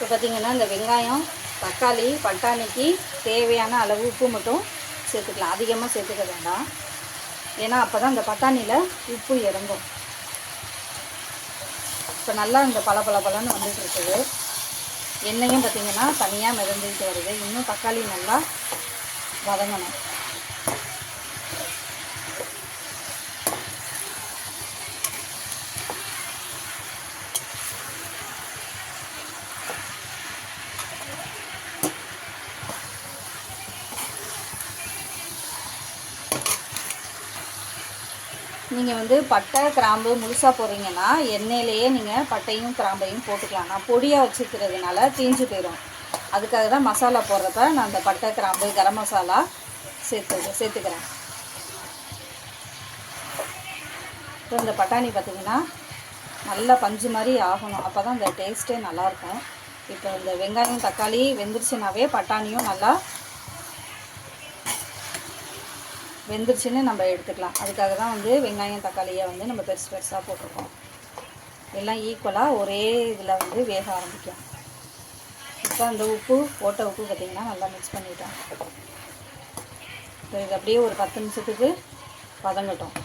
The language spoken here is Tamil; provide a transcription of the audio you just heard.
இப்போ பார்த்திங்கன்னா இந்த வெங்காயம், தக்காளி, பட்டாணிக்கு தேவையான அளவு உப்பு மட்டும் சேர்த்துக்கலாம். அதிகமாக சேர்த்துக்க வேண்டாம், ஏன்னா அப்போ தான் இந்த பட்டாணியில் உப்பு இறங்கும். இப்போ நல்லா இந்த பலன்னு வந்துட்டு இருக்குது. எண்ணெயும் பார்த்திங்கன்னா தனியாக மிதந்துக்கிட்டு வருது. இன்னும் தக்காளி நல்லா வதங்கணும். நீங்கள் வந்து பட்டை கிராம்பு முழுசாக போடுறீங்கன்னா எண்ணெயிலேயே நீங்கள் பட்டையும் கிராம்பையும் போட்டுக்கலாம். நான் பொடியாக வச்சுக்கிறதுனால தீஞ்சு போயிடும். அதுக்காக தான் மசாலா போடுறப்ப நான் அந்த பட்டை கிராம்பு கரம் மசாலா சேர்த்துக்கிறேன். இப்போ இந்த பட்டாணி பார்த்திங்கன்னா நல்லா பஞ்சு மாதிரி ஆகணும். அப்போ தான் இந்த டேஸ்ட்டே நல்லாயிருக்கும். இப்போ இந்த வெங்காயம் தக்காளி வெந்துருச்சுனாவே பட்டாணியும் நல்லா வெந்துருச்சுன்னு நம்ம எடுத்துக்கலாம். அதுக்காக தான் வந்து வெங்காயம் தக்காளியை வந்து நம்ம பெருசாக போட்டிருக்கோம். எல்லாம் ஈக்குவலாக ஒரே இதில் வந்து வேக ஆரம்பிக்கும். இப்போ அந்த போட்ட உப்பு பார்த்திங்கன்னா நல்லா மிக்ஸ் பண்ணிட்டோம். இப்போ இது அப்படியே ஒரு 10 நிமிஷத்துக்கு வதங்கட்டும்.